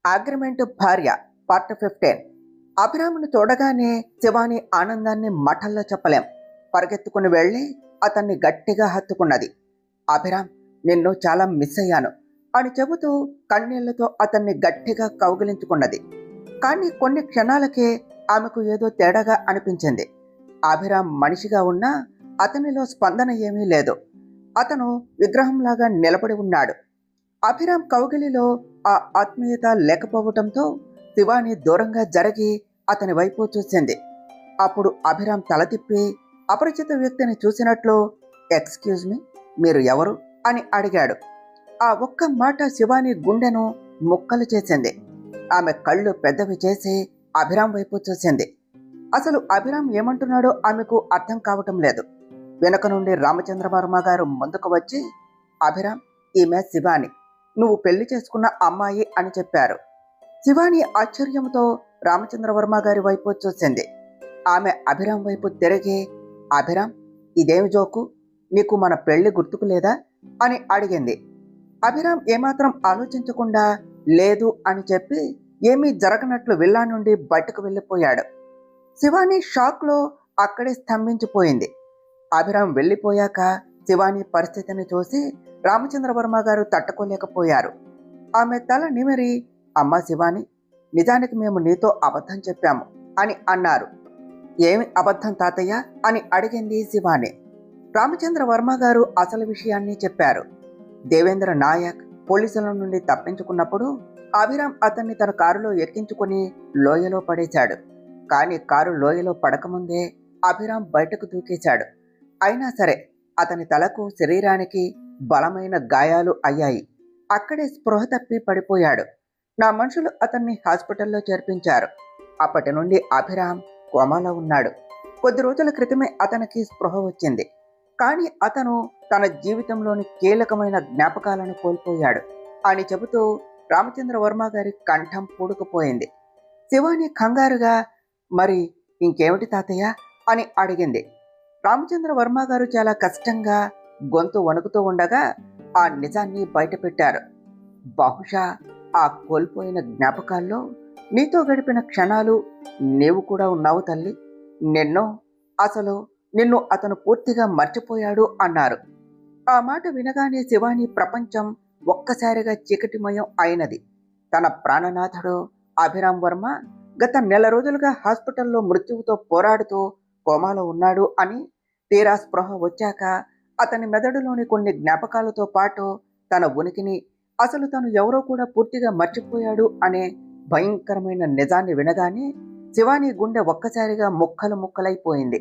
Agreement భార్య part 15. అభిరామ్ను చూడగానే శివాని ఆనందాన్ని మఠంలో చెప్పలేం. పరిగెత్తుకుని వెళ్ళి అతన్ని గట్టిగా హత్తుకున్నది. అభిరామ్, నిన్ను చాలా మిస్ అయ్యాను అని చెబుతూ కన్నీళ్లతో అతన్ని గట్టిగా కౌగిలించుకున్నది. కానీ కొన్ని క్షణాలకే ఆమెకు ఏదో తేడాగా అనిపించింది. అభిరామ్ మనిషిగా ఉన్నా అతనిలో స్పందన ఏమీ లేదు. అతను విగ్రహంలాగా నిలబడి ఉన్నాడు. అభిరామ్ కౌగిలిలో ఆ ఆత్మీయత లేకపోవటంతో శివాని దూరంగా జరిగి అతని వైపు చూసింది. అప్పుడు అభిరామ్ తల తిప్పి అపరిచిత వ్యక్తిని చూసినట్లు, ఎక్స్క్యూజ్ మీ, మీరు ఎవరు అని అడిగాడు. ఆ ఒక్క మాట శివాని గుండెను ముక్కలు చేసింది. ఆమె కళ్ళు పెద్దవి చేసి అభిరామ్ వైపు చూసింది. అసలు అభిరామ్ ఏమంటున్నాడో ఆమెకు అర్థం కావటం లేదు. వెనుక నుండి రామచంద్రవర్మ గారు ముందుకు వచ్చి, అభిరామ్, ఈమె శివాని, నువ్వు పెళ్లి చేసుకున్న అమ్మాయి అని చెప్పారు. శివాని ఆశ్చర్యంతో రామచంద్రవర్మ గారి వైపు చూసింది. ఆమె అభిరామ్ వైపు తిరిగి, అభిరామ్, ఇదేమి జోకు, నీకు మన పెళ్లి గుర్తుకు లేదా అని అడిగింది. అభిరామ్ ఏమాత్రం ఆలోచించకుండా లేదు అని చెప్పి ఏమీ జరగనట్లు విల్లా నుండి బయటకు వెళ్ళిపోయాడు. శివాని షాక్లో అక్కడే స్తంభించిపోయింది. అభిరామ్ వెళ్ళిపోయాక శివాని పరిస్థితిని చూసి రామచంద్రవర్మ గారు తట్టుకోలేకపోయారు. ఆమె తల నిమిరి, అమ్మా శివాని, నిజానికి మేము నీతో అబద్ధం చెప్పాము అని అన్నారు. ఏమి అబద్ధం తాతయ్య అని అడిగింది శివాని. రామచంద్రవర్మ గారు అసలు విషయాన్ని చెప్పారు. దేవేంద్ర నాయక్ పోలీసుల నుండి తప్పించుకున్నప్పుడు అభిరామ్ అతన్ని తన కారులో ఎక్కించుకుని లోయలో పడేశాడు. కానీ కారు లోయలో పడకముందే అభిరామ్ బయటకు దూకేశాడు. అయినా సరే అతని తలకు, శరీరానికి బలమైన గాయాలు అయ్యాయి. అక్కడే స్పృహ తప్పి పడిపోయాడు. నా మనుషులు అతన్ని హాస్పిటల్లో చేర్పించారు. అప్పటి నుండి అభిరామ్ కోమాలో ఉన్నాడు. కొద్ది రోజుల క్రితమే అతనికి స్పృహ వచ్చింది. కానీ అతను తన జీవితంలోని కీలకమైన జ్ఞాపకాలను కోల్పోయాడు అని చెబుతూ రామచంద్రవర్మ గారి కంఠం పూడుకుపోయింది. శివాని కంగారుగా, మరి ఇంకేమిటి తాతయ్య అని అడిగింది. రామచంద్రవర్మ గారు చాలా కష్టంగా గొంతు వణుకుతూ ఉండగా ఆ నిజాన్ని బయటపెట్టారు. బహుశా ఆ కోల్పోయిన జ్ఞాపకాల్లో నీతో గడిపిన క్షణాలు నీవు కూడా ఉన్నావు తల్లి. నిన్ను అతను పూర్తిగా మర్చిపోయాడు అన్నారు. ఆ మాట వినగానే శివాని ప్రపంచం ఒక్కసారిగా చీకటిమయం అయినది. తన ప్రాణనాథుడు అభిరామ్ వర్మ గత నెల రోజులుగా హాస్పిటల్లో మృత్యువుతో పోరాడుతూ కోమాలో ఉన్నాడు అని, తీరా స్పృహ వచ్చాక అతని మెదడులోని కొన్ని జ్ఞాపకాలతో పాటు తన ఉనికిని, అసలు తను ఎవరో కూడా పూర్తిగా మర్చిపోయాడు అనే భయంకరమైన నిజాన్ని వినగానే శివాని గుండె ఒక్కసారిగా ముక్కలు ముక్కలైపోయింది.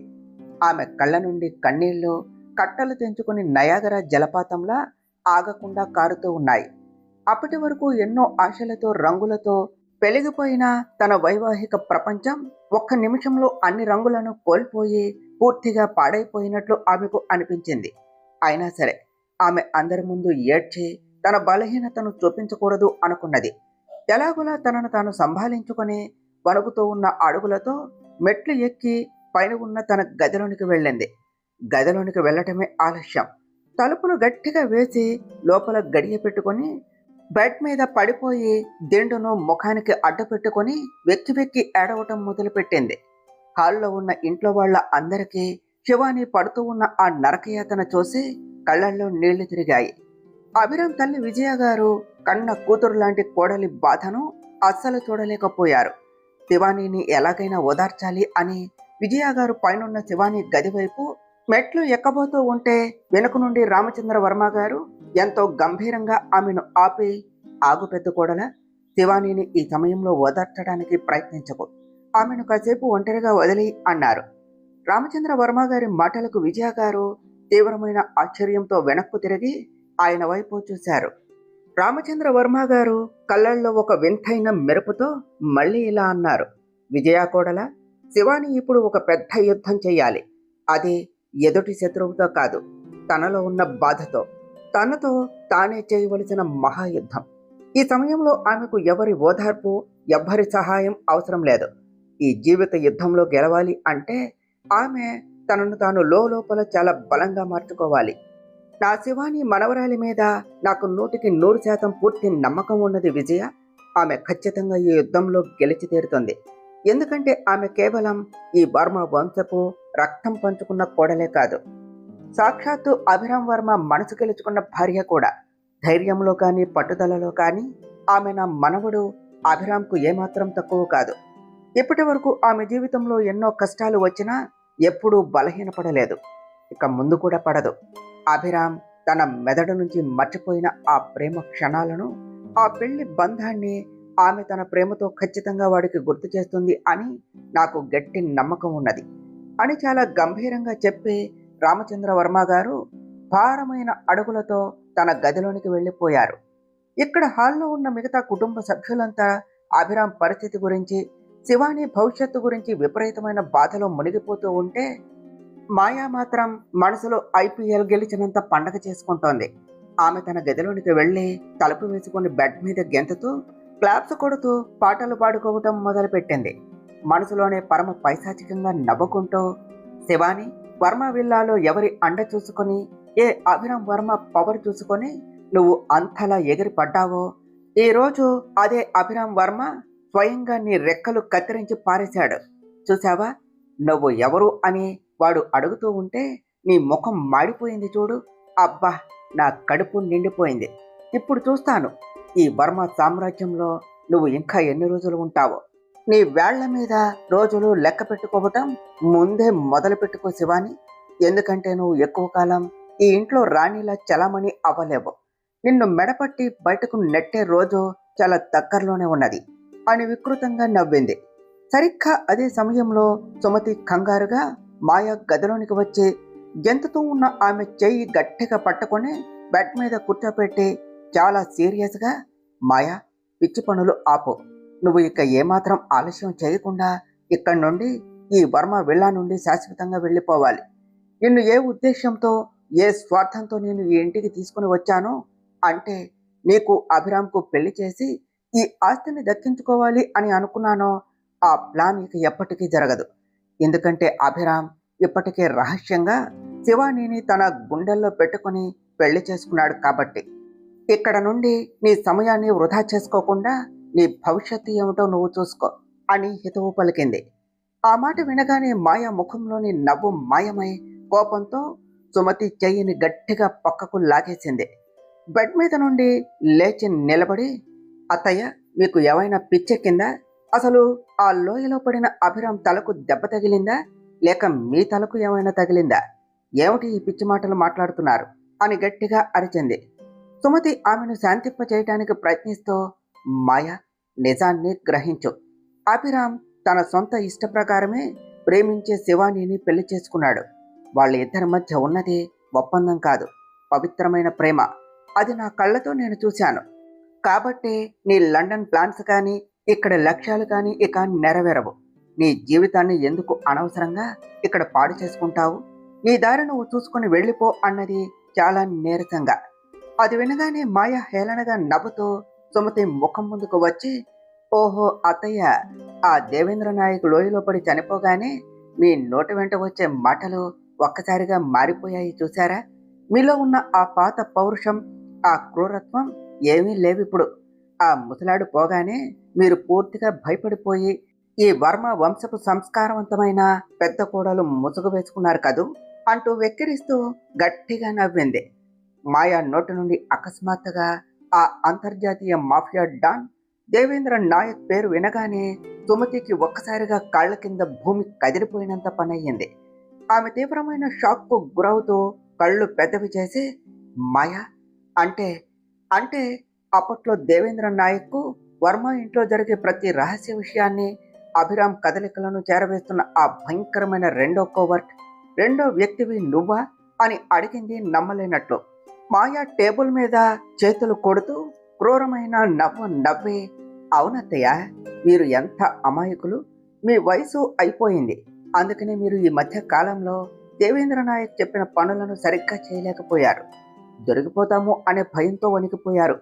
ఆమె కళ్ళ నుండి కన్నీళ్లు కట్టలు తెంచుకుని నయాగరా జలపాతంలా ఆగకుండా కారుతూ ఉన్నాయి. అప్పటి వరకు ఎన్నో ఆశలతో, రంగులతో పెరిగిపోయిన తన వైవాహిక ప్రపంచం ఒక్క నిమిషంలో అన్ని రంగులను కోల్పోయి పూర్తిగా పాడైపోయినట్లు ఆమెకు అనిపించింది. అయినా సరే ఆమె అందరి ముందు ఏడ్చి తన బలహీనతను చూపించకూడదు అనుకున్నది. ఎలాగోలా తనను తాను సంభాళించుకొని వణుకుతూ ఉన్న అడుగులతో మెట్లు ఎక్కి పైన ఉన్న తన గదిలోనికి వెళ్ళింది. గదిలోనికి వెళ్ళటమే ఆలస్యం. తలుపును గట్టిగా వేసి లోపల గడియ పెట్టుకొని బెడ్ మీద పడిపోయి దిండును ముఖానికి అడ్డు పెట్టుకుని వెక్కి వెక్కి ఏడవటం మొదలుపెట్టింది. హాల్లో ఉన్న ఇంట్లో వాళ్ళ అందరికీ శివాని పడుతూ ఉన్న ఆ నరకయాతన చూసి కళ్ళల్లో నీళ్లు తిరిగాయి. అభిరామ్ తల్లి విజయ గారు కన్న కూతురు లాంటి కోడలి బాధను అస్సలు చూడలేకపోయారు. శివానీని ఎలాగైనా ఓదార్చాలి అని విజయ గారు పైనున్న శివాని గది వైపు మెట్లు ఎక్కబోతూ ఉంటే వెనుక నుండి రామచంద్రవర్మ గారు ఎంతో గంభీరంగా ఆమెను ఆపి, ఆగు పెద్ద కోడల, శివానీని ఈ సమయంలో ఓదార్చడానికి ప్రయత్నించకు, ఆమెను కాసేపు ఒంటరిగా వదిలి అన్నారు. రామచంద్రవర్మ గారి మాటలకు విజయ గారు తీవ్రమైన ఆశ్చర్యంతో వెనక్కు తిరిగి ఆయన వైపు చూశారు. రామచంద్రవర్మ గారు కళ్ళల్లో ఒక వింతైన మెరుపుతో మళ్ళీ ఇలా అన్నారు, విజయ కోడల, శివాని ఇప్పుడు ఒక పెద్ద యుద్ధం చెయ్యాలి. అది ఎదుటి శత్రువుతో కాదు, తనలో ఉన్న బాధతో, తనతో తానే చేయవలసిన మహాయుద్ధం. ఈ సమయంలో ఆమెకు ఎవరి ఓదార్పు, ఎవ్వరి సహాయం అవసరం లేదు. ఈ జీవిత యుద్ధంలో గెలవాలి అంటే ఆమె తనను తాను లోపల చాలా బలంగా మార్చుకోవాలి. నా శివాని మనవరాలి మీద నాకు 100% పూర్తి నమ్మకం ఉన్నది విజయ. ఆమె ఖచ్చితంగా ఈ యుద్ధంలో గెలిచి తీరుతుంది. ఎందుకంటే ఆమె కేవలం ఈ వర్మ వంశపు రక్తం పంచుకున్న కోడలే కాదు, సాక్షాత్తు అభిరామ్ వర్మ మనసు గెలుచుకున్న భార్య కూడా. ధైర్యంలో కానీ పట్టుదలలో కానీ ఆమె నా మనవడు అభిరామ్కు ఏమాత్రం తక్కువ కాదు. ఇప్పటి వరకు ఆమె జీవితంలో ఎన్నో కష్టాలు వచ్చినా ఎప్పుడూ బలహీనపడలేదు, ఇక ముందు కూడా పడదు. అభిరామ్ తన మెదడు నుంచి మర్చిపోయిన ఆ ప్రేమ క్షణాలను, ఆ పెళ్లి బంధాన్ని ఆమె తన ప్రేమతో ఖచ్చితంగా వాడికి గుర్తు చేస్తుంది అని నాకు గట్టి నమ్మకం ఉన్నది అని చాలా గంభీరంగా చెప్పి రామచంద్ర వర్మ గారు భారమైన అడుగులతో తన గదిలోనికి వెళ్ళిపోయారు. ఇక్కడ హాల్లో ఉన్న మిగతా కుటుంబ సభ్యులంతా అభిరామ్ పరిస్థితి గురించి, శివాని భవిష్యత్తు గురించి విపరీతమైన బాధలో మునిగిపోతూ ఉంటే, మాయా మాత్రం మనసులో ఐపీఎల్ గెలిచినంత పండగ చేసుకుంటోంది. ఆమె తన గదిలోనికి వెళ్ళి తలుపు వేసుకుని బెడ్ మీద గెంతుతూ క్లాప్స్ కొడుతూ పాటలు పాడుకోవటం మొదలుపెట్టింది. మనసులోనే పరమ పైశాచికంగా నవ్వుకుంటూ, శివాని, వర్మ విల్లాలో ఎవరి అండ చూసుకొని, ఏ అభిరామ్ వర్మ పవర్ చూసుకొని నువ్వు అంతలా ఎగిరి పడ్డావో, ఈరోజు అదే అభిరామ్ వర్మ స్వయంగా నీ రెక్కలు కత్తిరించి పారేశాడు. చూసావా, నువ్వు ఎవరు అని వాడు అడుగుతూ ఉంటే నీ ముఖం మాడిపోయింది చూడు. అబ్బా, నా కడుపు నిండిపోయింది. ఇప్పుడు చూస్తాను ఈ వర్మ సామ్రాజ్యంలో నువ్వు ఇంకా ఎన్ని రోజులు ఉంటావో. నీ వేళ్ల మీద రోజులు లెక్క పెట్టుకోవటం ముందే మొదలు పెట్టుకో శివాని. ఎందుకంటే నువ్వు ఎక్కువ కాలం ఈ ఇంట్లో రాణిలా చలామణి అవ్వలేవు. నిన్ను మెడపట్టి బయటకు నెట్టే రోజు చాలా దగ్గరలోనే ఉన్నది అని వికృతంగా నవ్వింది. సరిగ్గా అదే సమయంలో సుమతి కంగారుగా మాయ గదిలోనికి వచ్చి గెంతుతూ ఉన్న ఆమె చెయ్యి గట్టిగా పట్టుకొని బెడ్ మీద కూర్చోపెట్టి చాలా సీరియస్గా, మాయా, పిచ్చి పనులు ఆపు. నువ్వు ఇక ఏమాత్రం ఆలస్యం చేయకుండా ఇక్కడి నుండి, ఈ వర్మ విల్లా నుండి శాశ్వతంగా వెళ్ళిపోవాలి. నిన్ను ఏ ఉద్దేశంతో, ఏ స్వార్థంతో నేను ఈ ఇంటికి తీసుకుని వచ్చానో, అంటే నీకు అభిరామ్కు పెళ్లి చేసి ఈ ఆస్తిని దక్కించుకోవాలి అని అనుకున్నానో, ఆ ప్లాన్ ఇక ఎప్పటికీ జరగదు. ఎందుకంటే అభిరామ్ ఇప్పటికే రహస్యంగా శివానీని తన గుండెల్లో పెట్టుకుని పెళ్లి చేసుకున్నాడు కాబట్టి. ఇక్కడ నుండి నీ సమయాన్ని వృధా చేసుకోకుండా నీ భవిష్యత్తు ఏమిటో నువ్వు చూసుకో అని హితవు పలికింది. ఆ మాట వినగానే మాయ ముఖంలోని నవ్వు మాయమై కోపంతో సుమతి చెయ్యిని గట్టిగా పక్కకు లాగేసింది. బెడ్ మీద నుండి లేచి నిలబడి, అత్తయ్య, మీకు ఏమైనా పిచ్చెక్కిందా? అసలు ఆ లోయలో పడిన అభిరామ్ తలకు దెబ్బ తగిలిందా, లేక మీ తలకు ఏమైనా తగిలిందా? ఏమిటి ఈ పిచ్చి మాటలు మాట్లాడుతున్నారు అని గట్టిగా అరిచింది. సుమతి ఆమెను శాంతింప చేయటానికి ప్రయత్నిస్తూ, మాయ, నిజాన్ని గ్రహించు. అభిరామ్ తన సొంత ఇష్ట ప్రకారమే ప్రేమించే శివానీని పెళ్లి చేసుకున్నాడు. వాళ్ళ ఇద్దరి మధ్య ఉన్నది ఒప్పందం కాదు, పవిత్రమైన ప్రేమ. అది నా కళ్ళతో నేను చూశాను. కాబట్టి నీ లండన్ ప్లాన్స్ కానీ, ఇక్కడ లక్ష్యాలు కానీ ఇక నెరవేరవు. నీ జీవితాన్ని ఎందుకు అనవసరంగా ఇక్కడ పాడు చేసుకుంటావు? నీ దారి నువ్వు చూసుకుని వెళ్ళిపో అన్నది చాలా నీరసంగా. అది వినగానే మాయ హేళనగా నవ్వుతూ సుమతి ముఖం ముందుకు వచ్చి, ఓహో అత్తయ్య, ఆ దేవేంద్ర నాయక్ లోయలో పడి చనిపోగానే మీ నోటి వెంట వచ్చే మాటలు ఒక్కసారిగా మారిపోయాయి చూసారా? మీలో ఉన్న ఆ పాత పౌరుషం, ఆ క్రూరత్వం ఏమీ లేవిప్పుడు. ఆ ముసలాడు పోగానే మీరు పూర్తిగా భయపడిపోయి ఈ వర్మ వంశపు సంస్కారవంతమైన పెద్ద కోడలు ముసుగు వేసుకున్నారు కదూ అంటూ వెక్కిరిస్తూ గట్టిగా నవ్వింది. మాయా నోటి నుండి అకస్మాత్తుగా ఆ అంతర్జాతీయ మాఫియా డాన్ దేవేంద్ర నాయక్ పేరు వినగానే సుమతికి ఒక్కసారిగా కాళ్ల కింద భూమి కదిలిపోయినంత పనయ్యింది. ఆమె తీవ్రమైన షాక్కు గురవుతూ కళ్ళు పెద్దవి చేసి, మాయా, అంటే అంటే అప్పట్లో దేవేంద్ర నాయక్కు వర్మ ఇంట్లో జరిగే ప్రతి రహస్య విషయాన్ని, అభిరామ్ కదలికలను చేరవేస్తున్న ఆ భయంకరమైన రెండో కోవర్ట్, రెండో వ్యక్తివి నువ్వా అని అడిగింది నమ్మలేనట్లు. మాయా టేబుల్ మీద చేతులు కొడుతూ క్రూరమైన నవ్వు నవ్వి, అవునత్తయ్య, మీరు ఎంత అమాయకులు. మీ వయసు అయిపోయింది. అందుకనే మీరు ఈ మధ్య కాలంలో దేవేంద్ర నాయక్ చెప్పిన పనులను సరిగ్గా చేయలేకపోయారు. దొరికిపోతాము అనే భయంతో వణికిపోయారు.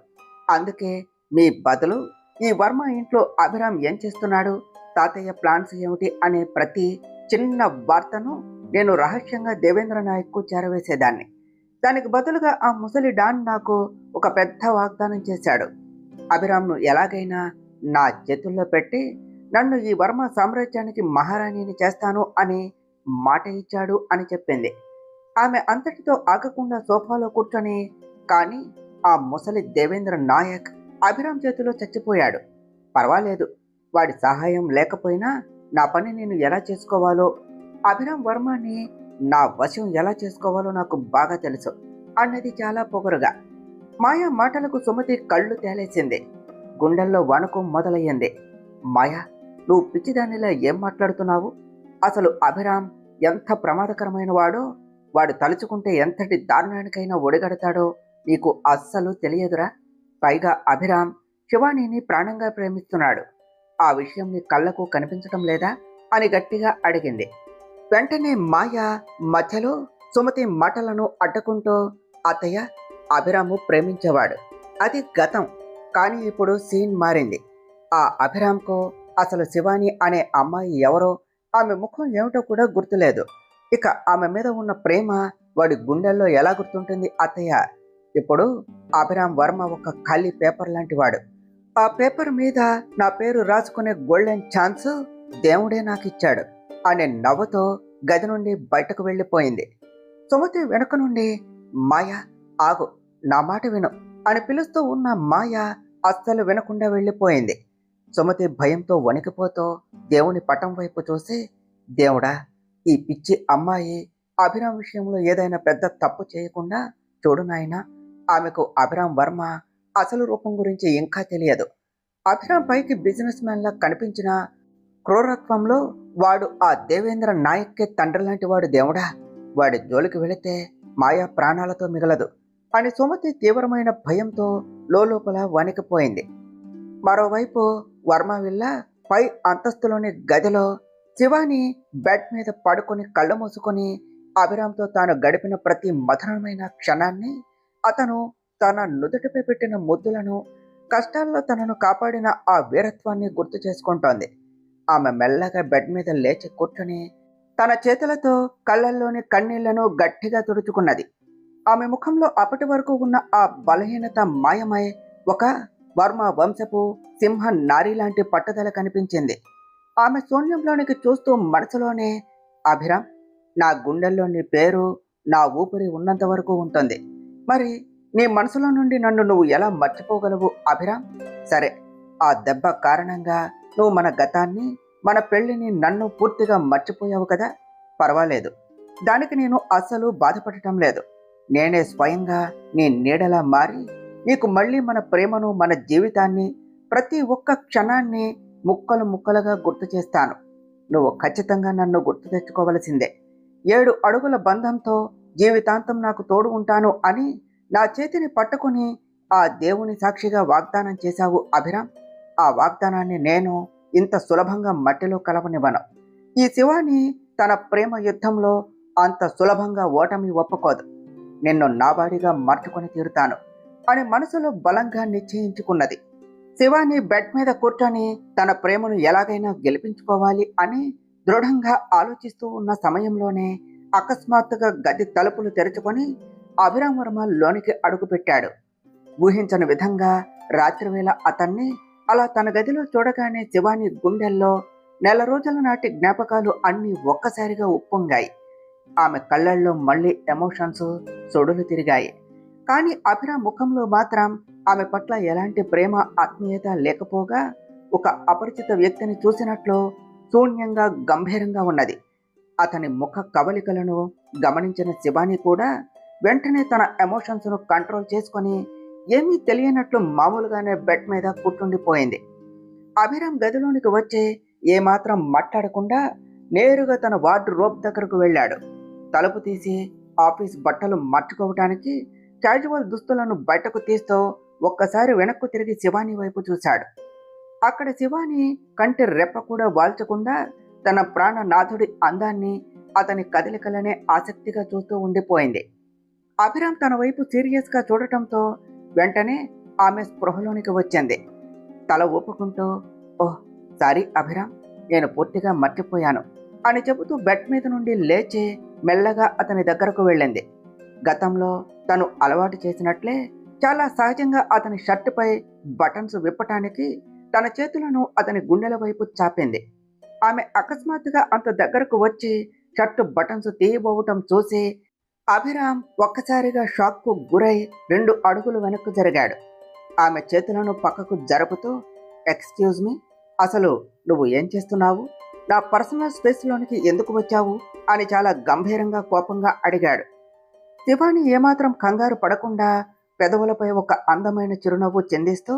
అందుకే మీ బదులు ఈ వర్మ ఇంట్లో అభిరామ్ ఏం చేస్తున్నాడు, తాతయ్య ప్లాన్స్ ఏమిటి అనే ప్రతి చిన్న వార్తను నేను రహస్యంగా దేవేంద్ర నాయక్కు చేరవేసేదాన్ని. దానికి బదులుగా ఆ ముసలి డాన్ నాకు ఒక పెద్ద వాగ్దానం చేశాడు. అభిరామ్ను ఎలాగైనా నా చేతుల్లో పెట్టి నన్ను ఈ వర్మ సామ్రాజ్యానికి మహారాణిని చేస్తాను అని మాట ఇచ్చాడు అని చెప్పింది. ఆమె అంతటితో ఆగకుండా సోఫాలో కూర్చొని, కానీ ఆ ముసలి దేవేంద్ర నాయక్ అభిరామ్ చేతిలో చచ్చిపోయాడు. పర్వాలేదు, వాడి సహాయం లేకపోయినా నా పని నేను ఎలా చేసుకోవాలో, అభిరామ్ వర్మని నా వశం ఎలా చేసుకోవాలో నాకు బాగా తెలుసు అన్నది చాలా పొగరుగా. మాయా మాటలకు సుమతి కళ్ళు తేలేసింది. గుండెల్లో వణుకు మొదలయ్యింది. మాయా, నువ్వు పిచ్చిదానిలా ఏం మాట్లాడుతున్నావు? అసలు అభిరామ్ ఎంత ప్రమాదకరమైన వాడో, వాడు తలుచుకుంటే ఎంతటి దారుణానికైనా ఒడిగడతాడో నీకు అస్సలు తెలియదురా. పైగా అభిరామ్ శివానీని ప్రాణంగా ప్రేమిస్తున్నాడు. ఆ విషయం నీ కళ్ళకు కనిపించటం లేదా అని గట్టిగా అడిగింది. వెంటనే మాయ మధ్యలో సుమతి మాటలను అడ్డుకుంటూ, అత్తయ్య, అభిరాము ప్రేమించేవాడు. అది గతం. కానీ ఇప్పుడు సీన్ మారింది. ఆ అభిరామ్కు అసలు శివాని అనే అమ్మాయి ఎవరో, ఆమె ముఖం ఏమిటో కూడా గుర్తులేదు. ఇక ఆమె మీద ఉన్న ప్రేమ వాడి గుండెల్లో ఎలా గుర్తుంటుంది అత్తయ్య? ఇప్పుడు అభిరామ్ వర్మ ఒక ఖాళీ పేపర్ లాంటి వాడు. ఆ పేపర్ మీద నా పేరు రాసుకునే గోల్డెన్ ఛాన్స్ దేవుడే నాకు ఇచ్చాడు అనే నవ్వుతో గది నుండి బయటకు వెళ్ళిపోయింది. సుమతి వెనుక నుండి, మాయ ఆగు, నా మాట విను అని పిలుస్తూ ఉన్న మాయ అస్సలు వినకుండా వెళ్ళిపోయింది. సుమతి భయంతో వణికిపోతూ దేవుని పటం వైపు చూసి, దేవుడా, ఈ పిచ్చి అమ్మాయి అభిరామ్ విషయంలో ఏదైనా పెద్ద తప్పు చేయకుండా చూడు నాయనా. ఆమెకు అభిరామ్ వర్మ అసలు రూపం గురించి ఇంకా తెలియదు. అభిరామ్ పైకి బిజినెస్ మ్యాన్ లా కనిపించిన క్రూరత్వంలో వాడు ఆ దేవేంద్ర నాయక్కే తండ్రి లాంటి వాడు. దేవుడా, వాడి జోలికి వెళితే మాయా ప్రాణాలతో మిగలదు అని సుమతి తీవ్రమైన భయంతో లోపల వణికిపోయింది. మరోవైపు వర్మ విల్ల పై అంతస్తులోని గదిలో శివాని బెడ్ మీద పడుకొని కళ్ళు మూసుకొని అభిరామ్తో తాను గడిపిన ప్రతి మధురమైన క్షణాన్ని, అతను తన నుదుటిపై పెట్టిన ముద్దులను, కష్టాల్లో తనను కాపాడిన ఆ వీరత్వాన్ని గుర్తు చేసుకుంటోంది. ఆమె మెల్లగా బెడ్ మీద లేచి కూర్చొని తన చేతులతో కళ్ళల్లోని కన్నీళ్లను గట్టిగా తుడుచుకున్నది. ఆమె ముఖంలో అప్పటి వరకు ఉన్న ఆ బలహీనత మాయమై ఒక వర్మ వంశపు సింహ నారి లాంటి పట్టుదల కనిపించింది. ఆమె శూన్యంలోనికి చూస్తూ మనసులోనే, అభిరామ్, నా గుండెల్లో నీ పేరు, నా ఊపిరి ఉన్నంత వరకు ఉంటుంది. మరి నీ మనసులో నుండి నన్ను నువ్వు ఎలా మర్చిపోగలవు అభిరామ్? సరే, ఆ దెబ్బ కారణంగా నువ్వు మన గతాన్ని, మన పెళ్లిని, నన్ను పూర్తిగా మర్చిపోయావు కదా. పర్వాలేదు, దానికి నేను అస్సలు బాధపడటం లేదు. నేనే స్వయంగా నీ నీడలా మారి నీకు మళ్ళీ మన ప్రేమను, మన జీవితాన్ని, ప్రతి ఒక్క క్షణాన్ని ముక్కలు ముక్కలుగా గుర్తు చేస్తాను. నువ్వు ఖచ్చితంగా నన్ను గుర్తు తెచ్చుకోవలసిందే. 7 అడుగుల బంధంతో జీవితాంతం నాకు తోడు ఉంటాను అని నా చేతిని పట్టుకుని ఆ దేవుని సాక్షిగా వాగ్దానం చేశావు అభిరామ్. ఆ వాగ్దానాన్ని నేను ఇంత సులభంగా మట్టిలో కలవనివ్వను. ఈ శివాని తన ప్రేమ యుద్ధంలో అంత సులభంగా ఓటమి ఒప్పుకోదు. నిన్ను నావాడిగా మార్చుకొని తీరుతాను అని మనసులో బలంగా నిశ్చయించుకున్నది. శివాని బెడ్ మీద కూర్చొని తన ప్రేమను ఎలాగైనా గెలిపించుకోవాలి అని దృఢంగా ఆలోచిస్తూ ఉన్న సమయంలోనే అకస్మాత్తుగా గది తలుపులు తెరుచుకొని అభిరామ్ వర్మ లోనికి అడుగుపెట్టాడు. ఊహించని విధంగా రాత్రివేళ అతన్ని అలా తన గదిలో చూడగానే శివాని గుండెల్లో నెల రోజుల నాటి జ్ఞాపకాలు అన్నీ ఒక్కసారిగా ఉప్పొంగాయి. ఆమె కళ్ళల్లో మళ్ళీ ఎమోషన్స్ సొడులు తిరిగాయి. కానీ అభిరామ్ ముఖంలో మాత్రం ఆమె పట్ల ఎలాంటి ప్రేమ, ఆత్మీయత లేకపోగా ఒక అపరిచిత వ్యక్తిని చూసినట్లు శూన్యంగా, గంభీరంగా ఉన్నది. అతని ముఖ కవలికలను గమనించిన శివాని కూడా వెంటనే తన ఎమోషన్స్ను కంట్రోల్ చేసుకొని ఏమీ తెలియనట్లు మామూలుగానే బెడ్ మీద కూర్చుండిపోయింది. అభిరామ్ గదిలోనికి వచ్చి ఏమాత్రం మాట్లాడకుండా నేరుగా తన వార్డ్రోబ్ దగ్గరకు వెళ్ళాడు. తలుపు తీసి ఆఫీస్ బట్టలు మార్చుకోవటానికి క్యాజువల్ దుస్తులను బయటకు తీస్తూ ఒక్కసారి వెనక్కు తిరిగి శివాని వైపు చూశాడు. అక్కడ శివాని కంటి రెప్ప కూడా వాల్చకుండా తన ప్రాణనాథుడి అందాన్ని, అతని కదలికలనే ఆసక్తిగా చూస్తూ ఉండిపోయింది. అభిరామ్ తన వైపు సీరియస్గా చూడటంతో వెంటనే ఆమె స్పృహలోనికి వచ్చింది. తల ఊపుకుంటూ, ఓహ్ సారీ అభిరామ్, నేను పూర్తిగా మర్చిపోయాను అని చెబుతూ బెడ్ మీద నుండి లేచి మెల్లగా అతని దగ్గరకు వెళ్ళింది. గతంలో తను అలవాటు చేసినట్లే చాలా సహజంగా అతని షర్టుపై బటన్స్ విప్పటానికి తన చేతులను అతని గుండెల వైపు చాపింది. ఆమె అకస్మాత్తుగా అంత దగ్గరకు వచ్చి షర్టు బటన్స్ తీయబోవటం చూసి అభిరామ్ ఒక్కసారిగా షాక్కు గురై 2 అడుగులు వెనక్కు జరిగాడు. ఆమె చేతులను పక్కకు జరుపుతూ, ఎక్స్క్యూజ్ మీ, అసలు నువ్వు ఏం చేస్తున్నావు? నా పర్సనల్ స్పేస్లోనికి ఎందుకు వచ్చావు అని చాలా గంభీరంగా కోపంగా అడిగాడు. శివాని ఏమాత్రం కంగారు పడకుండా పెదవులపై ఒక అందమైన చిరునవ్వు చిందిస్తూ,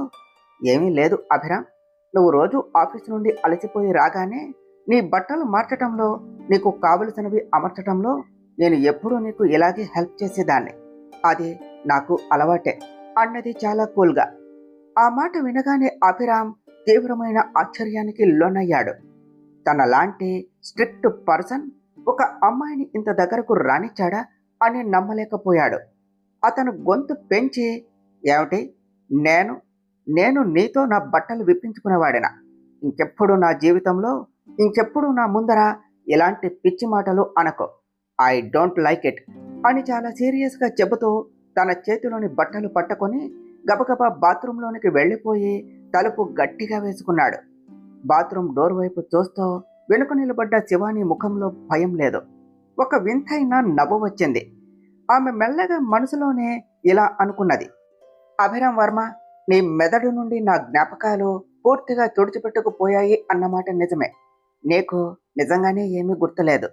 ఏమీ లేదు అభిరామ్, నువ్వు రోజు ఆఫీస్ నుండి అలసిపోయి రాగానే నీ బట్టలు మార్చటంలో, నీకు కావలసినవి అమర్చటంలో నేను ఎప్పుడూ నీకు ఇలాగే హెల్ప్ చేసేదాన్ని. అది నాకు అలవాటే అన్నది చాలా కూల్గా. ఆ మాట వినగానే అభిరామ్ తీవ్రమైన ఆశ్చర్యానికి లోనయ్యాడు. తనలాంటి స్ట్రిక్ట్ పర్సన్ ఒక అమ్మాయిని ఇంత దగ్గరకు రానిచ్చాడా అని నమ్మలేకపోయాడు. అతను గొంతు పెంచి, ఏమిటి, నేను నేను నీతో నా బట్టలు విప్పించుకునేవాడినా? ఇంకెప్పుడు నా జీవితంలో, ఇంకెప్పుడు నా ముందర ఇలాంటి పిచ్చి మాటలు అనకో. ఐ డోంట్ లైక్ ఇట్ అని చాలా సీరియస్గా చెబుతూ తన చేతిలోని బట్టలు పట్టుకొని గబగబా బాత్రూంలోనికి వెళ్ళిపోయి తలుపు గట్టిగా వేసుకున్నాడు. బాత్రూమ్ డోర్ వైపు చూస్తూ వెనుక నిలబడ్డ శివాని ముఖంలో భయం లేదు, ఒక వింతైన నవ్వు వచ్చింది. ఆమె మెల్లగా మనసులోనే ఇలా అనుకున్నది, అభిరామ్ వర్మ, నీ మెదడు నుండి నా జ్ఞాపకాలు పూర్తిగా తుడిచిపెట్టుకుపోయాయి అన్నమాట నిజమే. నీకు నిజంగానే ఏమీ గుర్తులేదు.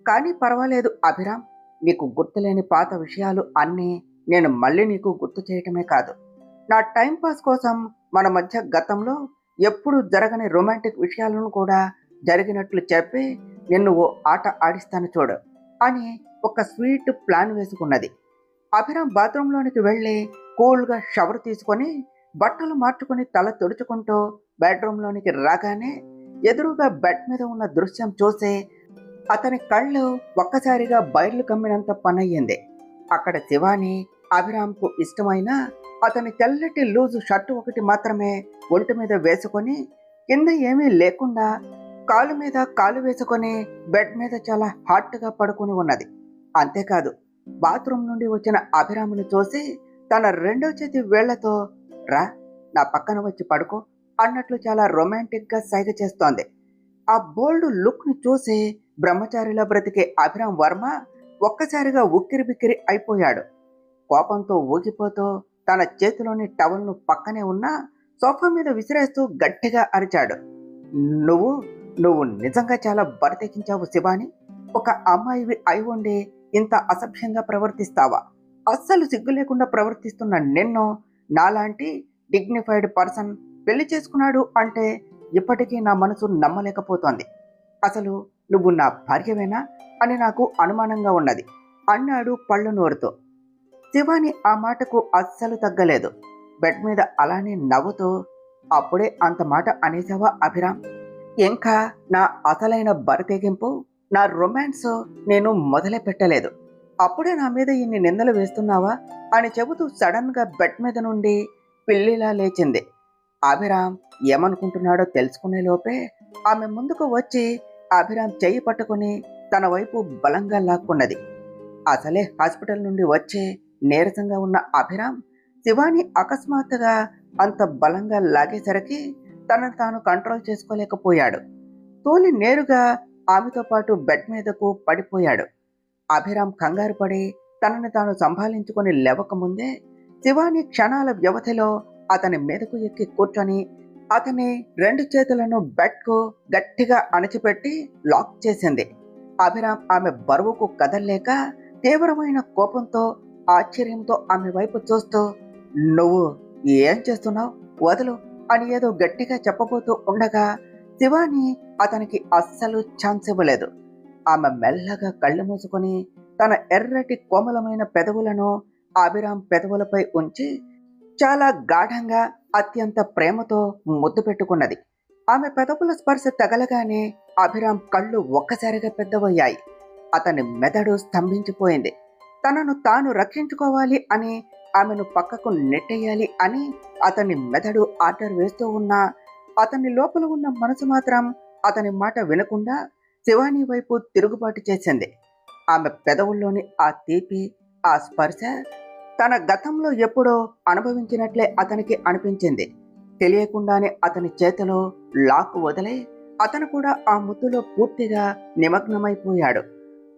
కానీ పర్వాలేదు అభిరామ్, నీకు గుర్తులేని పాత విషయాలు అన్నీ నేను మళ్ళీ నీకు గుర్తు చేయటమే కాదు, నా టైంపాస్ కోసం మన మధ్య గతంలో ఎప్పుడు జరగని రొమాంటిక్ విషయాలను కూడా జరిగినట్లు చెప్పి నిన్ను ఓ ఆట ఆడిస్తాను చూడు అని ఒక స్వీట్ ప్లాన్ వేసుకున్నది. అభిరామ్ బాత్రూంలోనికి వెళ్ళి కూల్గా షవర్ తీసుకొని బట్టలు మార్చుకొని తల తుడుచుకుంటూ బెడ్రూమ్లోనికి రాగానే ఎదురుగా బెడ్ మీద ఉన్న దృశ్యం చూసి అతని కళ్ళు ఒక్కసారిగా బయర్లు కమ్మినంత పనయ్యింది. అక్కడ శివాని అభిరామ్కు ఇష్టమైన అతని తెల్లటి లూజు షర్టు ఒకటి మాత్రమే ఒంటి మీద వేసుకొని కింద ఏమీ లేకుండా కాలు మీద కాలు వేసుకొని బెడ్ మీద చాలా హాట్గా పడుకొని ఉన్నది. అంతేకాదు, బాత్రూమ్ నుండి వచ్చిన అభిరాముని చూసి తన 2వ చేతి వేళ్లతో, రా నా పక్కన వచ్చి పడుకో అన్నట్లు చాలా రొమాంటిక్గా సైగ చేస్తోంది. ఆ బోల్డ్ లుక్ని చూసి బ్రహ్మచారిలా బ్రతికే అభిరామ్ వర్మ ఒక్కసారిగా ఉక్కిరి బిక్కిరి అయిపోయాడు. కోపంతో ఊగిపోతూ తన చేతిలోని టవల్ను పక్కనే ఉన్న సోఫా మీద విసిరేస్తూ గట్టిగా అరిచాడు, నువ్వు నువ్వు నిజంగా చాలా బరితెకించావు శివాని. ఒక అమ్మాయివి అయి ఉండి ఇంత అసభ్యంగా ప్రవర్తిస్తావా? అస్సలు సిగ్గు లేకుండా ప్రవర్తిస్తున్న నిన్ను నాలాంటి డిగ్నిఫైడ్ పర్సన్ పెళ్లి చేసుకున్నాడు అంటే ఇప్పటికీ నా మనసు నమ్మలేకపోతోంది. అసలు నువ్వు నా భార్యవేనా అని నాకు అనుమానంగా ఉన్నది అన్నాడు పళ్ళు నోరుతో. శివాని ఆ మాటకు అస్సలు తగ్గలేదు. బెడ్ మీద అలానే నవ్వుతూ, అప్పుడే అంత మాట అనేసావా అభిరామ్? ఇంకా నా అసలైన బరితెగింపు, నా రొమాన్స్ నేను మొదలే పెట్టలేదు, అప్పుడే నా మీద ఇన్ని నిందలు వేస్తున్నావా అని చెబుతూ సడన్గా బెడ్ మీద నుండి పిల్లిలా లేచింది. అభిరామ్ ఏమనుకుంటున్నాడో తెలుసుకునే లోపే ఆమె ముందుకు వచ్చి అభిరామ్ చెయ్యి పట్టుకుని తన వైపు బలంగా లాక్కున్నది. అసలే హాస్పిటల్ నుండి వచ్చి నీరసంగా ఉన్న అభిరామ్ శివాని అకస్మాత్తుగా అంత బలంగా లాగేసరికి తనను తాను కంట్రోల్ చేసుకోలేకపోయాడు. తోలి నేరుగా ఆమెతో పాటు బెడ్ మీదకు పడిపోయాడు. అభిరామ్ కంగారు పడి తనని తాను సంభాళించుకొని లేవకముందే శివాని క్షణాల వ్యవధిలో అతని మీదకు ఎక్కి కూర్చొని అతని 2 చేతులను బెడ్కు గట్టిగా అణచిపెట్టి లాక్ చేసింది. అభిరామ్ ఆమె బరువుకు కదల్లేక తీవ్రమైన కోపంతో ఆశ్చర్యంతో ఆమె వైపు చూస్తూ, నువ్వు ఏం చేస్తున్నావు, వదులు అని ఏదో గట్టిగా చెప్పబోతూ ఉండగా శివాని అతనికి అస్సలు ఛాన్స్ ఇవ్వలేదు. ఆమె మెల్లగా కళ్ళు మూసుకొని తన ఎర్రటి కోమలమైన పెదవులను అభిరామ్ పెదవులపై ఉంచి చాలా గాఢంగా అత్యంత ప్రేమతో ముద్దు పెట్టుకున్నది. ఆమె పెదవుల స్పర్శ తగలగానే అభిరామ్ కళ్ళు ఒక్కసారిగా పెద్దవయ్యాయి. అతని మెదడు స్తంభించిపోయింది. తనను తాను రక్షించుకోవాలి అని, ఆమెను పక్కకు నెట్టేయాలి అని అతని మెదడు ఆర్డర్ వేస్తూ ఉన్నా అతని లోపల ఉన్న మనసు మాత్రం అతని మాట వినకుండా శివాని వైపు తిరుగుబాటు చేసింది. ఆమె పెదవుల్లోని ఆ తీపి, ఆ స్పర్శ తన గతంలో ఎప్పుడో అనుభవించినట్లే అతనికి అనిపించింది. తెలియకుండానే అతని చేతిలో లాక్ వదిలే అతను కూడా ఆ ముద్దులో పూర్తిగా నిమగ్నమైపోయాడు.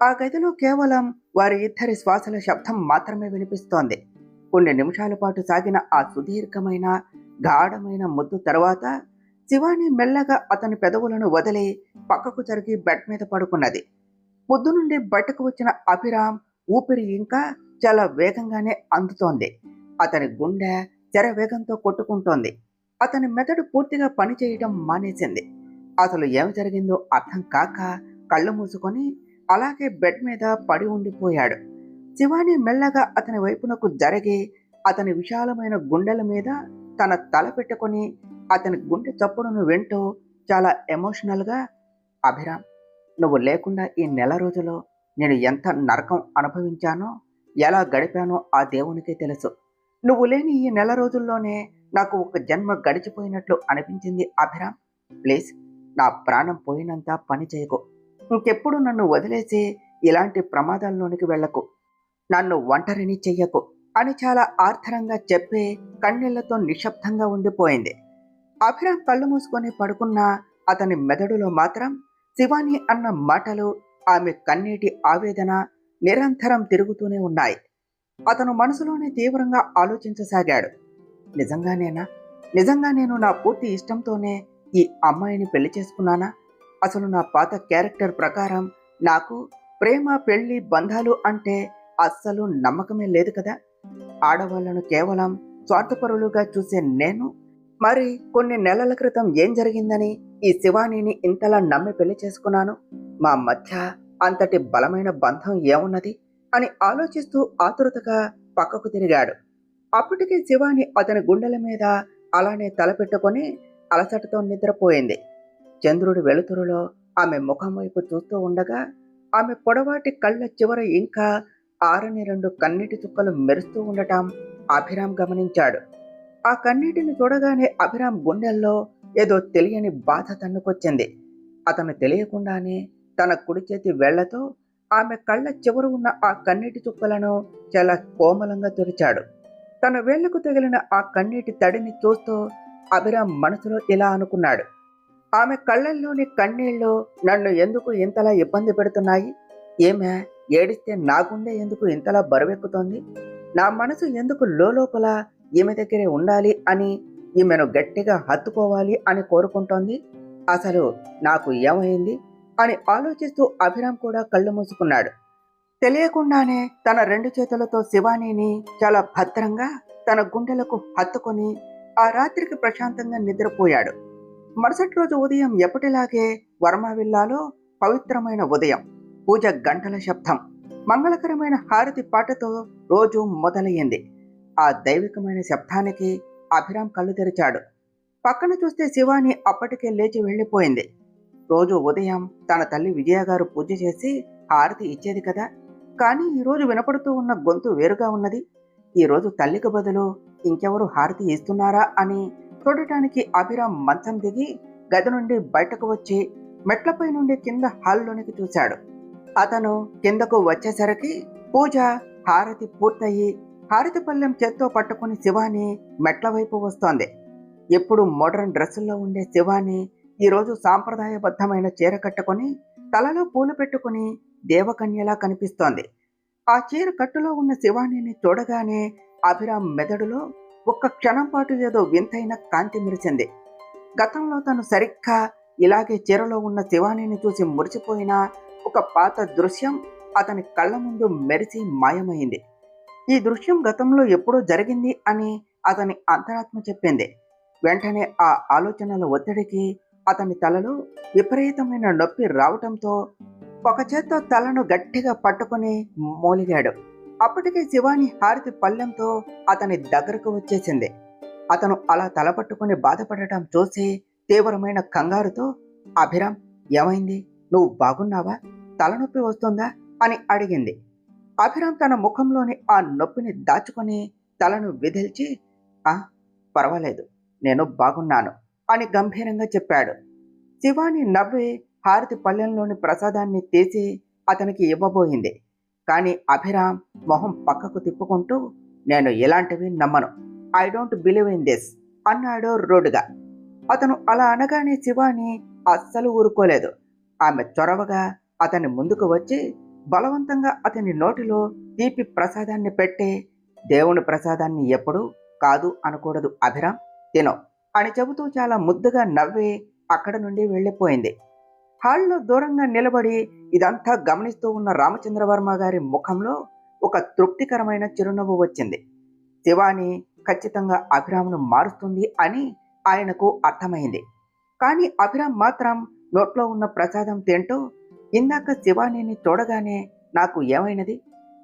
ఆ గదిలో కేవలం వారి ఇద్దరి శ్వాసల శబ్దం మాత్రమే వినిపిస్తోంది. కొన్ని నిమిషాల పాటు సాగిన ఆ సుదీర్ఘమైన గాఢమైన ముద్దు తర్వాత శివాని మెల్లగా అతని పెదవులను వదిలి పక్కకు జరిగి బెడ్ మీద పడుకున్నది. ముద్దు నుండి బయటకు వచ్చిన అభిరామ్ ఊపిరి ఇంకా చాలా వేగంగానే అందుతోంది. అతని గుండె శరవేగంతో కొట్టుకుంటోంది. అతని మెదడు పూర్తిగా పనిచేయటం మానేసింది. అసలు ఏమి జరిగిందో అర్థం కాక కళ్ళు మూసుకొని అలాగే బెడ్ మీద పడి ఉండిపోయాడు. శివాని మెల్లగా అతని వైపునకు జరిగి అతని విశాలమైన గుండెల మీద తన తల పెట్టుకొని అతని గుండె చప్పుడును వింటూ చాలా ఎమోషనల్గా, అభిరామ్, నువ్వు లేకుండా ఈ నెల రోజులు నేను ఎంత నరకం అనుభవించానో, ఎలా గడిపానో ఆ దేవునికే తెలుసు. నువ్వు లేని ఈ నెల రోజుల్లోనే నాకు ఒక జన్మ గడిచిపోయినట్లు అనిపించింది అభిరామ్. ప్లీజ్, నా ప్రాణం పోయినంత పని చేయకు. ఇంకెప్పుడు నన్ను వదిలేసి ఇలాంటి ప్రమాదాల్లోనికి వెళ్ళకు. నన్ను ఒంటరిని చెయ్యకు అని చాలా ఆర్ద్రంగా చెప్పి కన్నీళ్లతో నిశ్శబ్దంగా ఉండిపోయింది. అభిరామ్ కళ్ళు మూసుకొని పడుకున్న అతని మెదడులో మాత్రం శివాని అన్న మాటలు, ఆమె కన్నీటి ఆవేదన నిరంతరం తిరుగుతూనే ఉన్నాయి. అతను మనసులోనే తీవ్రంగా ఆలోచించసాగాడు. నిజంగానేనా? నిజంగా నేను నా పూర్తి ఇష్టంతోనే ఈ అమ్మాయిని పెళ్లి చేసుకున్నానా? అసలు నా పాత క్యారెక్టర్ ప్రకారం నాకు ప్రేమ, పెళ్లి, బంధాలు అంటే అస్సలు నమ్మకమే లేదు కదా. ఆడవాళ్లను కేవలం స్వార్థపరులుగా చూసే నేను మరి కొన్ని నెలల క్రితం ఏం జరిగిందని ఈ శివానీని ఇంతలా నమ్మి పెళ్లి చేసుకున్నాను? మా మధ్య అంతటి బలమైన బంధం ఏమున్నది అని ఆలోచిస్తూ ఆతురతగా పక్కకు తిరిగాడు. అప్పటికే శివాని అతని గుండెల మీద అలానే తలపెట్టుకొని అలసటతో నిద్రపోయింది. చంద్రుడి వెలుతురులో ఆమె ముఖం వైపు చూస్తూ ఉండగా ఆమె పొడవాటి కళ్ళ చివర ఇంకా ఆరని 2 కన్నీటి చుక్కలు మెరుస్తూ ఉండటం అభిరామ్ గమనించాడు. ఆ కన్నీటిని చూడగానే అభిరామ్ గుండెల్లో ఏదో తెలియని బాధ తన్నుకొచ్చింది. అతను తెలియకుండానే తన కుడి చేతి వేళ్లతో ఆమె కళ్ళ చివర ఉన్న ఆ కన్నీటి చుక్కలను చాలా కోమలంగా తుడిచాడు. తన వేళ్లకు తగిలిన ఆ కన్నీటి తడిని చూస్తూ అభిరామ్ మనసులో ఇలా అనుకున్నాడు. ఆమె కళ్ళల్లోని కన్నీళ్లు నన్ను ఎందుకు ఇంతలా ఇబ్బంది పెడుతున్నాయి? ఏమే ఏడిస్తే నా గుండె ఎందుకు ఇంతలా బరువెక్కుతోంది? నా మనసు ఎందుకు లోపల ఈమె దగ్గరే ఉండాలి అని, ఈమెను గట్టిగా హత్తుకోవాలి అని కోరుకుంటోంది? అసలు నాకు ఏమైంది అని ఆలోచిస్తూ అభిరామ్ కూడా కళ్ళు మూసుకున్నాడు. తెలియకుండానే తన 2 చేతులతో శివానీని చాలా భద్రంగా తన గుండెలకు హత్తుకొని ఆ రాత్రికి ప్రశాంతంగా నిద్రపోయాడు. మరుసటి రోజు ఉదయం ఎప్పటిలాగే వర్మవిల్లాలో పవిత్రమైన ఉదయం, పూజ గంటల శబ్దం, మంగళకరమైన హారతి పాటతో రోజు మొదలయ్యింది. ఆ దైవికమైన శబ్దానికి అభిరామ్ కళ్ళు తెరిచాడు. పక్కన చూస్తే శివాని అప్పటికే లేచి వెళ్ళిపోయింది. రోజు ఉదయం తన తల్లి విజయ గారు పూజ చేసి హారతి ఇచ్చేది కదా, కానీ ఈరోజు వినపడుతూ ఉన్న గొంతు వేరుగా ఉన్నది. ఈరోజు తల్లికి బదులు ఇంకెవరు హారతి ఇస్తున్నారా అని చూడటానికి అభిరామ్ మంచం దిగి గది నుండి బయటకు వచ్చి మెట్లపై నుండి కింద హాల్లోనికి చూశాడు. అతను కిందకు వచ్చేసరికి పూజ, హారతి పూర్తయి హారతి పళ్ళెం చేత్తో పట్టుకుని శివాని మెట్ల వైపు వస్తోంది. ఎప్పుడు మోడర్న్ డ్రెస్సుల్లో ఉండే శివాని ఈరోజు సాంప్రదాయబద్ధమైన చీర కట్టుకొని తలలో పూలు పెట్టుకుని దేవకన్యలా కనిపిస్తోంది. ఆ చీర కట్టులో ఉన్న శివానీని చూడగానే అభిరామ్ మెదడులో ఒక్క క్షణం పాటు ఏదో వింతైన కాంతి మెరిసింది. గతంలో తను సరిగ్గా ఇలాగే చీరలో ఉన్న శివానీని చూసి మురిసిపోయిన ఒక పాత దృశ్యం అతని కళ్ళ ముందు మెరిసి మాయమైంది. ఈ దృశ్యం గతంలో ఎప్పుడో జరిగింది అని అతని అంతరాత్మ చెప్పింది. వెంటనే ఆ ఆలోచనల ఒత్తిడికి అతని తలలో విపరీతమైన నొప్పి రావటంతో ఒక చేత్తో తలను గట్టిగా పట్టుకుని మూలిగాడు. అప్పటికే శివాని హారతి పళ్ళెంతో అతని దగ్గరకు వచ్చేసింది. అతను అలా తలపట్టుకుని బాధపడటం చూసి తీవ్రమైన కంగారుతో, అభిరామ్, ఏమైంది? నువ్వు బాగున్నావా? తలనొప్పి వస్తుందా అని అడిగింది. అభిరామ్ తన ముఖంలోని ఆ నొప్పిని దాచుకొని తలను విదిల్చి, పర్వాలేదు, నేను బాగున్నాను అని గంభీరంగా చెప్పాడు. శివాని నవ్వి హారతి పళ్ళెంలోని ప్రసాదాన్ని తీసి అతనికి ఇవ్వబోయింది. కానీ అభిరామ్ మొహం పక్కకు తిప్పుకుంటూ, నేను ఇలాంటివి నమ్మను. I don't believe in this అన్నాడు రూడ్గా. అతను అలా అనగానే శివాని అస్సలు ఊరుకోలేదు. ఆమె చొరవగా అతని ముందుకు వచ్చి బలవంతంగా అతని నోటిలో తీపి ప్రసాదాన్ని పెట్టి, దేవుని ప్రసాదాన్ని ఎప్పుడూ కాదు అనకూడదు అభిరామ్, తినో అని చెబుతూ చాలా ముద్దుగా నవ్వి అక్కడ నుండి వెళ్ళిపోయింది. హాల్లో దూరంగా నిలబడి ఇదంతా గమనిస్తూ ఉన్న రామచంద్రవర్మ గారి ముఖంలో ఒక తృప్తికరమైన చిరునవ్వు వచ్చింది. శివాని ఖచ్చితంగా అభిరామ్ను మారుస్తుంది అని ఆయనకు అర్థమైంది. కానీ అభిరామ్ మాత్రం నోట్లో ఉన్న ప్రసాదం తింటూ, ఇందాక శివానీని చూడగానే నాకు ఏమైనది,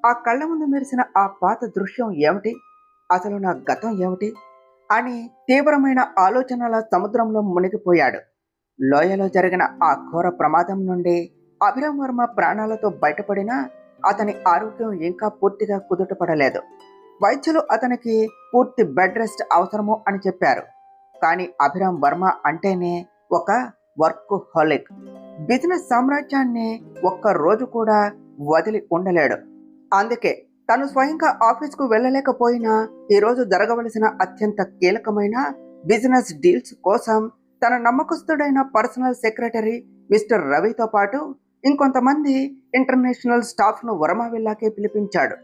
ఆ కళ్ళ ముందు మెరిసిన ఆ పాత దృశ్యం ఏమిటి, అసలు నా గతం ఏమిటి అని తీవ్రమైన ఆలోచనల సముద్రంలో మునిగిపోయాడు. లోయలో జరిగిన ఆ ఘోర ప్రమాదం నుండి అభిరామ్ వర్మ ప్రాణాలతో బయటపడినా అతని ఆరోగ్యం ఇంకా పూర్తిగా కుదుటపడలేదు. వైద్యులు అతనికి పూర్తి బెడ్ రెస్ట్ అవసరము అని చెప్పారు. కానీ అభిరామ్ వర్మ అంటేనే ఒక వర్క్ హోలిక్. బిజినెస్ సామ్రాజ్యాన్ని ఒక్క రోజు కూడా వదిలి ఉండలేడు. అందుకే తను స్వయంగా ఆఫీస్కు వెళ్ళలేకపోయినా ఈరోజు జరగవలసిన అత్యంత కీలకమైన బిజినెస్ డీల్స్ కోసం తన నమ్మకస్తుడైన పర్సనల్ సెక్రటరీ మిస్టర్ రవితో పాటు ఇంకొంతమంది ఇంటర్నేషనల్ స్టాఫ్ను వర్మ విల్లాకే పిలిపించాడు.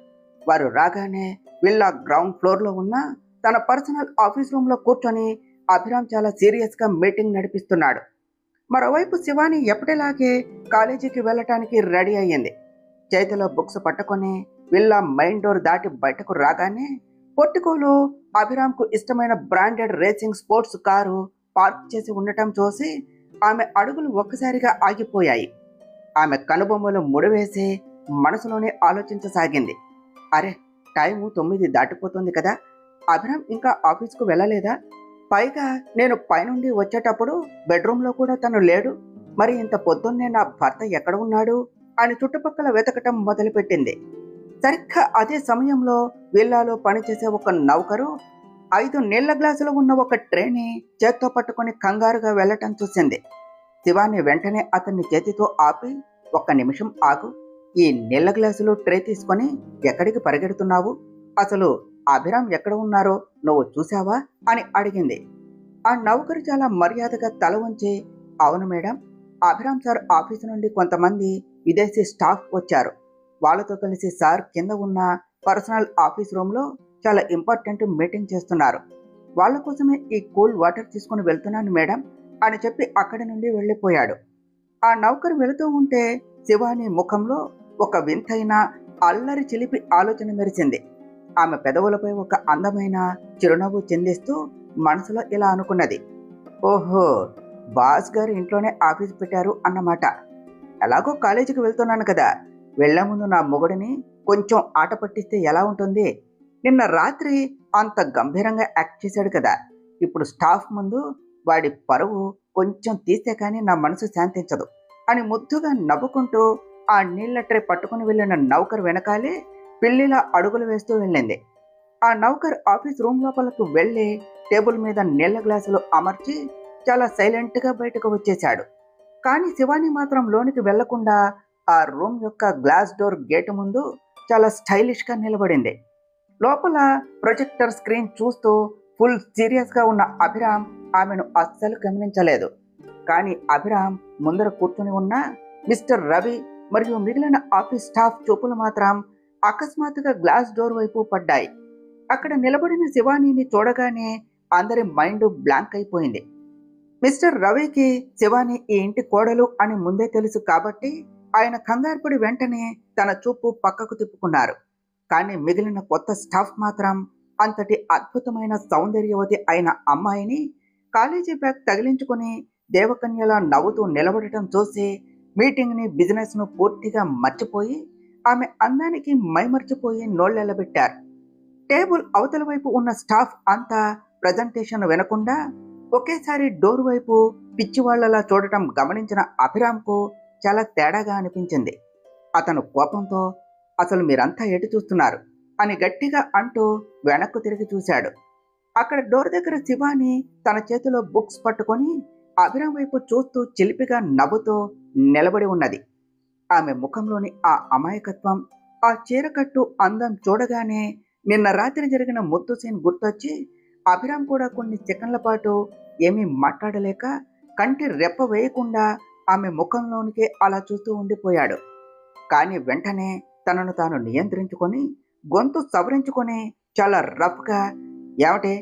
వారు రాగానే విల్లా గ్రౌండ్ ఫ్లోర్లో ఉన్న తన పర్సనల్ ఆఫీస్ రూమ్లో కూర్చొని అభిరామ్ చాలా సీరియస్గా మీటింగ్ నడిపిస్తున్నాడు. మరోవైపు శివాని ఎప్పటిలాగే కాలేజీకి వెళ్ళటానికి రెడీ అయ్యింది. చేతిలో బుక్స్ పట్టుకొని విల్లా మెయిన్ డోర్ దాటి బయటకు రాగానే పొట్టికోలో అభిరామ్కు ఇష్టమైన branded racing sports car park చేసి ఉండటం చూసి ఆమె అడుగులు ఒక్కసారిగా ఆగిపోయాయి. ఆమె కనుబొమ్మలు ముడివేసి మనసులోనే ఆలోచించసాగింది. అరే, టైము 9 దాటిపోతుంది కదా, అభిరామ్ ఇంకా ఆఫీస్కు వెళ్ళలేదా? పైగా నేను పైనుండి వచ్చేటప్పుడు బెడ్రూమ్లో కూడా తను లేడు. మరి ఇంత పొద్దున్నే నా భర్త ఎక్కడ ఉన్నాడు అని చుట్టుపక్కల వెతకటం మొదలుపెట్టింది. సరిగ్గా అదే సమయంలో విల్లాలో పనిచేసే ఒక నౌకరు 5 నీళ్ల గ్లాసులు ఉన్న ఒక ట్రేని చేత్తో పట్టుకొని కంగారుగా వెళ్ళటం చూసింది. శివాని వెంటనే అతన్ని చేతితో ఆపి, ఒక్క నిమిషం ఆగు, ఈ నీళ్ల గ్లాసులు ట్రే తీసుకొని ఎక్కడికి పరిగెడుతున్నావు? అసలు అభిరామ్ ఎక్కడ ఉన్నారో నువ్వు చూసావా అని అడిగింది. ఆ నౌకరు చాలా మర్యాదగా తల ఉంచి, అవును మేడం, అభిరామ్ సార్ ఆఫీసు నుండి కొంతమంది విదేశీ స్టాఫ్ వచ్చారు. వాళ్ళతో కలిసి సార్ కింద ఉన్న పర్సనల్ ఆఫీస్ రూమ్లో చాలా ఇంపార్టెంట్ మీటింగ్ చేస్తున్నారు. వాళ్ళ కోసమే ఈ కూల్ వాటర్ తీసుకుని వెళ్తున్నాను మేడం అని చెప్పి అక్కడి నుండి వెళ్ళిపోయాడు. ఆ నౌకరు వెళుతూ ఉంటే శివాని ముఖంలో ఒక వింతైన అల్లరి చిలిపి ఆలోచన మెరిసింది. ఆమె పెదవులపై ఒక అందమైన చిరునవ్వు చిందిస్తూ మనసులో ఇలా అనుకున్నది, ఓహో, బాస్ గారు ఇంట్లోనే ఆఫీస్ పెట్టారు అన్నమాట. ఎలాగో కాలేజీకి వెళ్తున్నాను కదా, వెళ్లే ముందు నా మొగుడిని కొంచెం ఆట పట్టిస్తే ఎలా ఉంటుంది? నిన్న రాత్రి అంత గంభీరంగా యాక్ట్ చేశాడు కదా, ఇప్పుడు స్టాఫ్ ముందు వాడి పరువు కొంచెం తీస్తే కానీ నా మనసు శాంతించదు అని ముద్దుగా నవ్వుకుంటూ ఆ నీళ్ల ట్రే పట్టుకుని వెళ్ళిన నౌకర్ వెనకాలే పిల్లిలా అడుగులు వేస్తూ వెళ్ళింది. ఆ నౌకర్ ఆఫీస్ రూమ్ లోపలకు వెళ్ళి టేబుల్ మీద నీళ్ల గ్లాసులు అమర్చి చాలా సైలెంట్గా బయటకు వచ్చేశాడు. కానీ శివాని మాత్రం లోనికి వెళ్లకుండా ఆ రూమ్ యొక్క గ్లాస్ డోర్ గేటు ముందు చాలా స్టైలిష్గా నిలబడింది. లోపల ప్రొజెక్టర్ స్క్రీన్ చూస్తూ ఫుల్ సీరియస్గా ఉన్న అభిరామ్ ఆమెను అస్సలు గమనించలేదు. కానీ అభిరామ్ ముందర కూర్చుని ఉన్న మిస్టర్ రవి మరియు మిగిలిన ఆఫీస్ స్టాఫ్ చూపులు మాత్రం అకస్మాత్తుగా గ్లాస్ డోర్ వైపు పడ్డాయి. అక్కడ నిలబడిన శివానీని చూడగానే అందరి మైండ్ బ్లాంక్ అయిపోయింది. మిస్టర్ రవికి శివాని ఈ ఇంటి కోడలు అని ముందే తెలుసు కాబట్టి ఆయన కంగారుపడి వెంటనే తన చూపు పక్కకు తిప్పుకున్నారు. కానీ మిగిలిన కొత్త స్టాఫ్ మాత్రం అంతటి అద్భుతమైన సౌందర్యవతి అయిన అమ్మాయిని కాలేజీ బ్యాగ్ తగిలించుకుని దేవకన్యలా నవ్వుతూ నిలబడటం చూసి మీటింగ్ని బిజినెస్ను పూర్తిగా మర్చిపోయి ఆమె అందానికి మైమర్చిపోయి నోళ్ళెల్లబెట్టారు. టేబుల్ అవతల వైపు ఉన్న స్టాఫ్ అంతా ప్రజెంటేషన్ వినకుండా ఒకేసారి డోర్ వైపు పిచ్చివాళ్లలా చూడటం గమనించిన అభిరామ్కు చాలా తేడాగా అనిపించింది. అతను కోపంతో, అసలు మీరంతా ఎటు చూస్తున్నారు అని గట్టిగా అంటూ వెనక్కు తిరిగి చూశాడు. అక్కడ డోర్ దగ్గర శివాని తన చేతిలో బుక్స్ పట్టుకొని అభిరామ్ వైపు చూస్తూ చిలిపిగా నవ్వుతూ నిలబడి ఉన్నది. ఆమె ముఖంలోని ఆ అమాయకత్వం, ఆ చీరకట్టు అందం చూడగానే నిన్న రాత్రి జరిగిన ముద్దు సీన్ గుర్తొచ్చి అభిరామ్ కూడా కొన్ని సెకండ్ల పాటు ఏమీ మాట్లాడలేక కంటి రెప్ప వేయకుండా ఆమె ముఖంలోనికి అలా చూస్తూ ఉండిపోయాడు. కానీ వెంటనే తనను తాను నియంత్రించుకొని గొంతు సవరించుకొని చాలా రఫ్గా, ఏమిటి,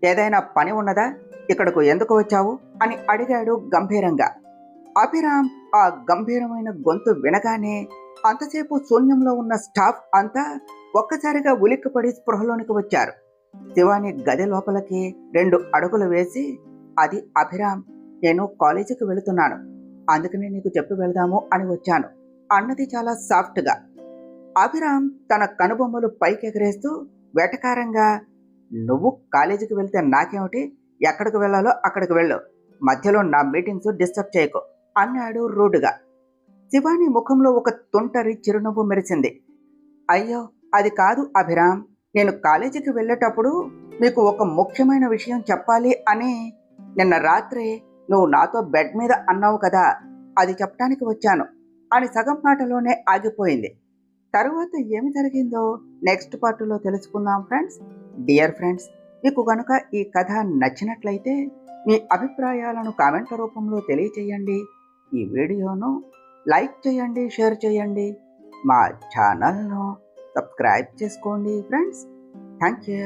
ఏదైనా పని ఉన్నదా, ఇక్కడకు ఎందుకు వచ్చావు అని అడిగాడు గంభీరంగా. అభిరామ్ ఆ గంభీరమైన గొంతు వినగానే అంతసేపు శూన్యంలో ఉన్న స్టాఫ్ అంతా ఒక్కసారిగా ఉలిక్కిపడి స్పృహలోనికి వచ్చారు. శివాని గది లోపలికి 2 అడుగులు వేసి, అది అభిరామ్, నేను కాలేజీకి వెళుతున్నాను, అందుకని నీకు చెప్పి వెళదాము అని వచ్చాను అన్నది చాలా సాఫ్ట్గా. అభిరామ్ తన కనుబొమ్మలు పైకెగరేస్తూ వెటకారంగా, నువ్వు కాలేజీకి వెళ్తే నాకేమిటి, ఎక్కడికి వెళ్ళాలో అక్కడికి వెళ్ళు, మధ్యలో నా మీటింగ్స్ డిస్టర్బ్ చేయకు అన్నాడు రూడ్గా. శివాని ముఖంలో ఒక తుంటరి చిరునవ్వు మెరిసింది. అయ్యో, అది కాదు అభిరామ్, నేను కాలేజీకి వెళ్ళేటప్పుడు మీకు ఒక ముఖ్యమైన విషయం చెప్పాలి అని నిన్న రాత్రి నువ్వు నాతో బెడ్ మీద అన్నావు కదా, అది చెప్పడానికి వచ్చాను అని సగం మాటలోనే ఆగిపోయింది. తరువాత ఏమి జరిగిందో నెక్స్ట్ పార్ట్లో తెలుసుకుందాం ఫ్రెండ్స్. డియర్ ఫ్రెండ్స్, మీకు కనుక ఈ కథ నచ్చినట్లయితే మీ అభిప్రాయాలను కామెంట్ల రూపంలో తెలియచేయండి. ఈ వీడియోను లైక్ చేయండి, షేర్ చేయండి, మా ఛానల్ను సబ్స్క్రైబ్ చేసుకోండి ఫ్రెండ్స్. Thank you.